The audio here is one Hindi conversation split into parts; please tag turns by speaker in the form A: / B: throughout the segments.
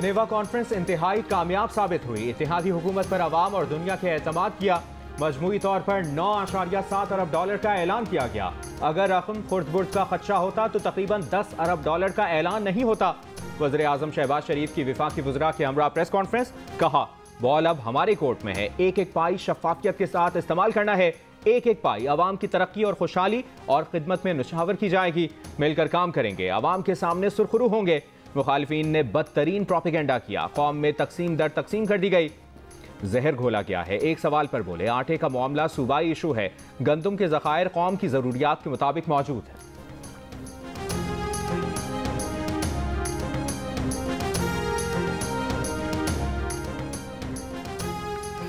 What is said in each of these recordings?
A: जिनेवा कॉन्फ्रेंस इंतहाई कामयाब साबित हुई। इत्तेहादी हुकूमत पर अवाम और दुनिया के एतमाद किया। मजमूई तौर पर $9.7 अरब का ऐलान किया गया। अगर रकम खुर्द-बुर्द का खदशा होता तो तकरीबन $10 अरब का ऐलान नहीं होता। वज़ीर आज़म शहबाज शरीफ की विफाकी वज़रा के हमरा प्रेस कॉन्फ्रेंस। कहा, बॉल अब हमारे कोर्ट में है। एक एक पाई शफाफियत के साथ इस्तेमाल करना है। एक एक पाई अवाम की तरक्की और खुशहाली और खिदमत में निछावर की जाएगी। मिलकर काम करेंगे, अवाम के सामने सुरखरू होंगे। मुखालिफिन ने बदतरीन प्रोपेगेंडा किया। कौम में तकसीम दर तकसीम कर दी गई, जहर घोला गया है। एक सवाल पर बोले, आटे का मामला सूबाई इशू है। गंदम के ज़खायर कौम की ज़रूरियात के मुताबिक मौजूद है।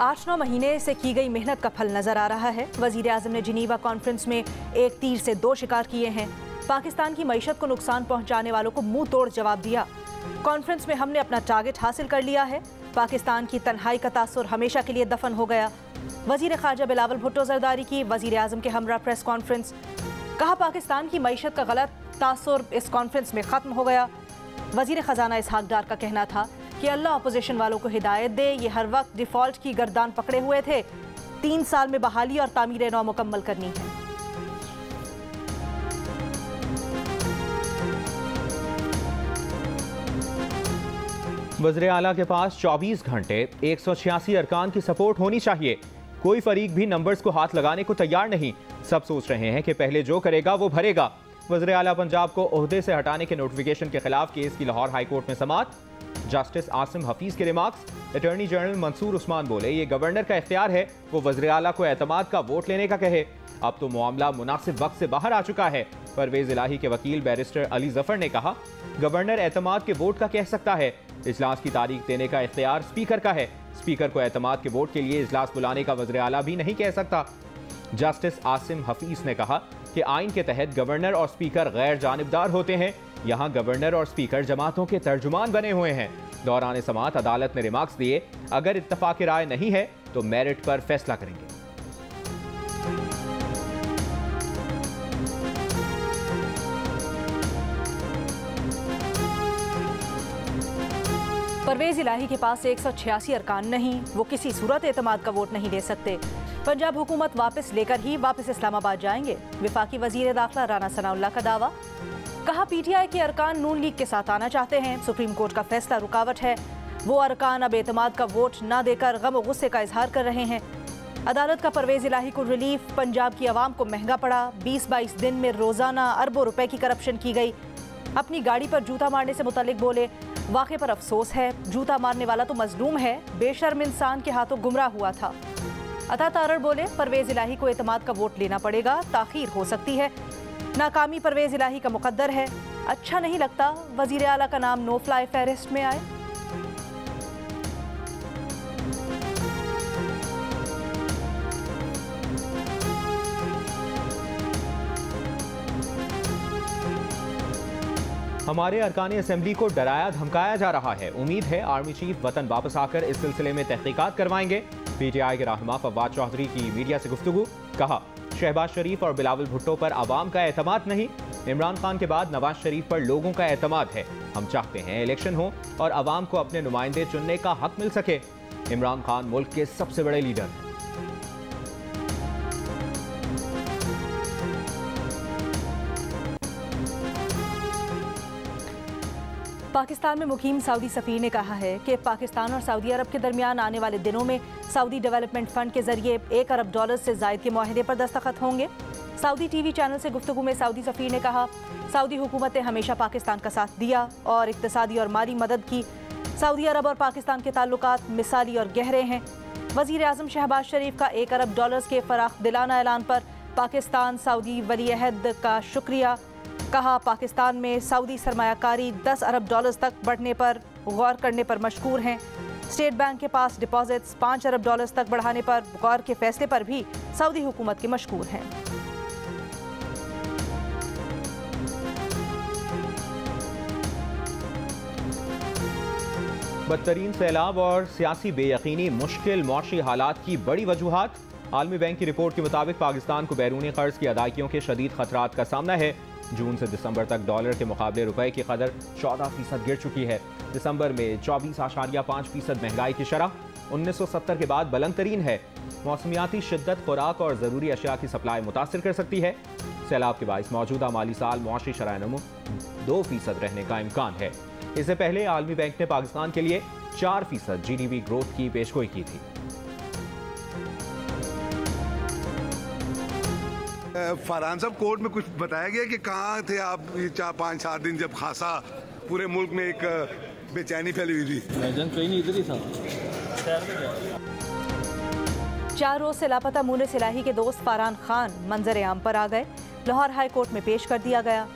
B: 8-9 महीने से की गई मेहनत का फल नजर आ रहा है। वजीर आज़म ने जिनेवा कॉन्फ्रेंस में एक तीर से दो शिकार किए हैं। पाकिस्तान की मईशत को नुकसान पहुंचाने वालों को मुंह तोड़ जवाब दिया। कॉन्फ्रेंस में हमने अपना टारगेट हासिल कर लिया है। पाकिस्तान की तन्हाई का तासुर हमेशा के लिए दफन हो गया। वजीर खारजा बिलावल भुट्टो जरदारी की वजीर आज़म के हमरा प्रेस कॉन्फ्रेंस। कहा, पाकिस्तान की मईशत का गलत तासुर इस कॉन्फ्रेंस में ख़त्म हो गया। वजीर ख़जाना इसहाक डार का कहना था कि अल्लाह अपोजिशन वालों को हिदायत दे, ये हर वक्त डिफ़ॉल्ट की गर्दान पकड़े हुए थे। 3 साल में बहाली और तामीर नौ मुकम्मल करनी है।
A: वज़ीर आला के पास 24 घंटे 186 अरकान की सपोर्ट होनी चाहिए। कोई फरीक भी नंबर्स को हाथ लगाने को तैयार नहीं। सब सोच रहे हैं कि पहले जो करेगा वो भरेगा। वज़ीर आला पंजाब को ओहदे से हटाने के नोटिफिकेशन के खिलाफ केस की लाहौर हाई कोर्ट में समाअत। जस्टिस आसिम हफीज के remarks. Attorney general Mansoor Usman बोले, ये गवर्नर का इख्तियार है, वो वज़ीर आला को एतमाद का वोट लेने का कहे। अब तो मामला मुनासिब वक्त से बाहर आ चुका है। परवेज इलाही के वकील बैरिस्टर अली जफर ने कहा, गवर्नर एतमाद के वोट का कह सकता है। इजलास की तारीख देने का इख्तियार स्पीकर का है। स्पीकर को एतमाद के वोट के लिए इजलास बुलाने का वज़ीर आला भी नहीं कह सकता। जस्टिस आसिम हफीज ने कहा कि आइन के तहत गवर्नर और स्पीकर गैर जानिबदार होते हैं। यहाँ गवर्नर और स्पीकर जमातों के तर्जुमान बने हुए हैं। दौरान समाअत अदालत ने रिमार्क्स दिए, अगर इत्तफाक राय नहीं है तो मेरिट पर फैसला करेंगे।
B: परवेज इलाही के पास 186 अरकान नहीं, वो किसी सूरत एतमाद का वोट नहीं दे सकते। पंजाब हुकूमत वापस लेकर ही वापस इस्लामाबाद जाएंगे। विफाकी वजीर दाखिला राना सनाउल्लाह का दावा। कहा, पीटीआई के अरकान नून लीग के साथ आना चाहते हैं। सुप्रीम कोर्ट का फैसला रुकावट है। वो अरकान अब एतमाद का वोट न देकर गम और गुस्से का इजहार कर रहे हैं। अदालत का परवेज इलाही को रिलीफ पंजाब की आवाम को महंगा पड़ा। 20-22 दिन में रोजाना अरबों रुपए की करप्शन की गई। अपनी गाड़ी पर जूता मारने से मुतल्लिक बोले, वाक़े पर अफसोस है, जूता मारने वाला तो मजलूम है, बेशर्म इंसान के हाथों गुमराह हुआ था। अता तारड़ बोले, परवेज इलाही को एतमाद का वोट लेना पड़ेगा, ताखीर हो सकती है। नाकामी परवेज इलाही का मुकद्दर है। अच्छा नहीं लगता वजीर आला का नाम नो फ्लाई फेहरिस्ट में आए।
A: हमारे अरकान असेंबली को डराया धमकाया जा रहा है। उम्मीद है आर्मी चीफ वतन वापस आकर इस सिलसिले में तहकीकात करवाएंगे। पीटीआई के रहनुमा फवाद चौधरी की मीडिया से गुफ्तगू। कहा, शहबाज शरीफ और बिलावल भुट्टो पर आवाम का एतमाद नहीं। इमरान खान के बाद नवाज शरीफ पर लोगों का एतमाद है। हम चाहते हैं इलेक्शन हो और आवाम को अपने नुमाइंदे चुनने का हक मिल सके। इमरान खान मुल्क के सबसे बड़े लीडर हैं।
B: पाकिस्तान में मुकीम सऊदी सफ़ीर ने कहा है कि पाकिस्तान और सऊदी अरब के दरमियान आने वाले दिनों में सऊदी डेवलपमेंट फ़ंड के जरिए $1 अरब से ज़ायद के मुआहदे पर दस्तखत होंगे। सऊदी टीवी चैनल से गुफ्तगू में सऊदी सफ़ीर ने कहा, सऊदी हुकूमत ने हमेशा पाकिस्तान का साथ दिया और इक़्तिसादी और माली मदद की। सऊदी अरब और पाकिस्तान के ताल्लुकात मिसाली और गहरे हैं। वज़ीर आज़म शहबाज शरीफ का $1 अरब के फ़राख दिलाना ऐलान पर पाकिस्तान सऊदी वली अहद का शुक्रिया। कहा, पाकिस्तान में सऊदी सरमायाकारी $10 अरब तक बढ़ने पर गौर करने पर मशकूर हैं। स्टेट बैंक के पास डिपॉजिट्स $5 अरब तक बढ़ाने पर गौर के फैसले पर भी सऊदी हुकूमत के मशकूर हैं।
A: बदतरीन सैलाब और सियासी बेयकीनी मुश्किल मौशी हालात की बड़ी वजूहात। आलमी बैंक की रिपोर्ट के मुताबिक पाकिस्तान को बैरूनी कर्ज की अदायगियों के शदीद खतरात का सामना है। जून से दिसंबर तक डॉलर के मुकाबले रुपए की कदर 14% गिर चुकी है। दिसंबर में 24.5% महंगाई की शरह 1970 के बाद बुलंद तरीन है। मौसमियाती शिद्दत खुराक और ज़रूरी अशिया की सप्लाई मुतासिर कर सकती है। सैलाब के बाइस मौजूदा माली साल मुआशी शरह-ए-नमू 2% रहने का इम्कान है। इससे पहले आलमी बैंक ने पाकिस्तान के लिए 4% GDP ग्रोथ की पेशगोई की थी।
C: फरहान साहब, कोर्ट में कुछ बताया गया कि कहाँ थे आप 4-5-7 दिन जब खासा पूरे मुल्क में एक बेचैनी फैली हुई थी?
D: कहीं नहीं, इधर ही था।
B: 4 रोज से लापता मुनिस इलाही के दोस्त फरहान खान मंजर आम पर आ गए। लाहौर हाई कोर्ट में पेश कर दिया गया।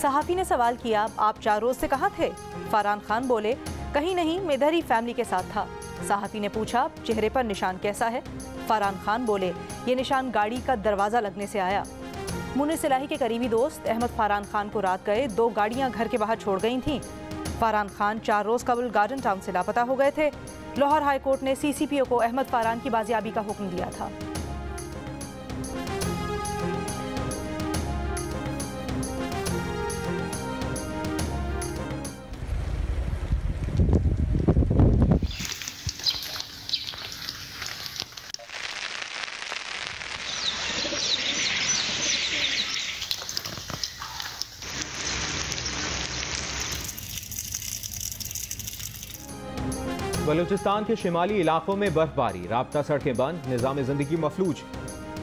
B: सहाफ़ी ने सवाल किया, आप 4 रोज से कहाँ थे? फरहान खान बोले, कहीं नहीं, मैं इधर ही फैमिली के साथ था। सहाफ़ी ने पूछा, चेहरे पर निशान कैसा है? फरहान खान बोले, ये निशान गाड़ी का दरवाज़ा लगने से आया। मुनिस इलाही के करीबी दोस्त अहमद फरहान खान को रात गए 2 गाड़ियां घर के बाहर छोड़ गई थीं। फरहान खान 4 रोज कबल गार्डन टाउन से लापता हो गए थे। लाहौर हाई कोर्ट ने CCPO को अहमद फरहान की बाजियाबी का हुक्म दिया था।
A: बलूचिस्तान के शिमाली इलाकों में बर्फबारी, राब्ता सड़कें बंद, निज़ाम ज़िंदगी मफलूज।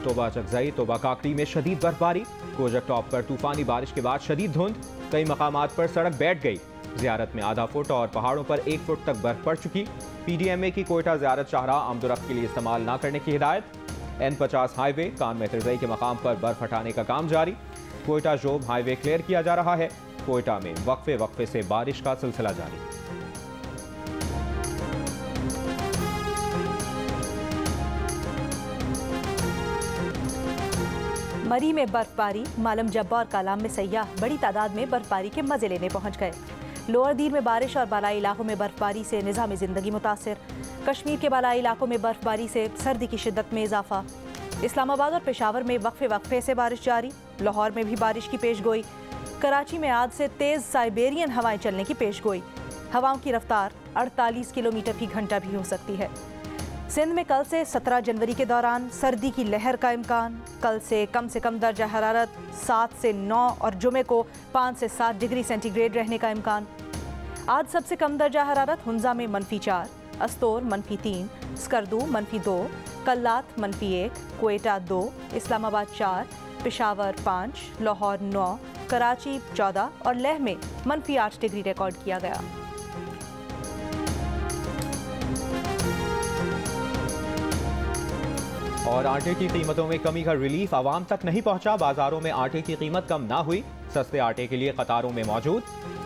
A: तोबा चकजई, तोबा काकड़ी में शदीद बर्फबारी, कोजक टॉप पर तूफानी बारिश के बाद शदीद धुंध, कई मकामात पर सड़क बैठ गई। ज़ियारत में आधा फुट और पहाड़ों पर 1 फुट तक बर्फ पड़ चुकी। PDMA की कोयटा ज़ियारत शाहराह आमदोरफ्त के लिए इस्तेमाल न करने की हिदायत। N50 हाईवे कान में तिरजई के मकाम पर बर्फ हटाने का काम जारी। कोयटा जोब हाईवे क्लियर किया जा रहा है। कोयटा में वक्फे वक्फे से बारिश का सिलसिला जारी।
B: मरी में बर्फबारी, मालम जब्बा और कालाम में सयाह बड़ी तादाद में बर्फबारी के मजे लेने पहुंच गए। लोअर दीर में बारिश और बालाई इलाकों में बर्फबारी से निज़ाम ज़िंदगी मुतासिर। कश्मीर के बालाई इलाकों में बर्फबारी से सर्दी की शिद्दत में इजाफा। इस्लामाबाद और पेशावर में वक्फे वक्फे से बारिश जारी। लाहौर में भी बारिश की पेशगोई। कराची में आज से तेज़ साइबेरियन हवाएं चलने की पेशगोई। हवाओं की रफ्तार 48 किलोमीटर फी घंटा भी हो सकती है। सिंध में कल से 17 जनवरी के दौरान सर्दी की लहर का इम्कान। कल से कम दर्जा हरारत 7 से 9 और जुमे को 5 से 7 डिग्री सेंटीग्रेड रहने का इम्कान। आज सबसे कम दर्जा हरारत हुंजा में -4, अस्तोर -3, स्कर्दू -2, कल्लात -1, कोयटा 2, इस्लामाबाद 4, पेशावर 5, लाहौर 9, कराची 14 और लेह में -8 डिग्री रिकॉर्ड किया गया।
A: और आटे की कीमतों में कमी का रिलीफ आवाम तक नहीं पहुंचा। बाजारों में आटे की कीमत कम ना हुई। सस्ते आटे के लिए कतारों में मौजूद।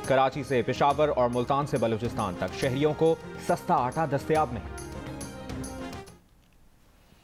A: कराची से पेशावर और मुल्तान से बलूचिस्तान तक शहरियों को सस्ता आटा दस्तयाब नहीं।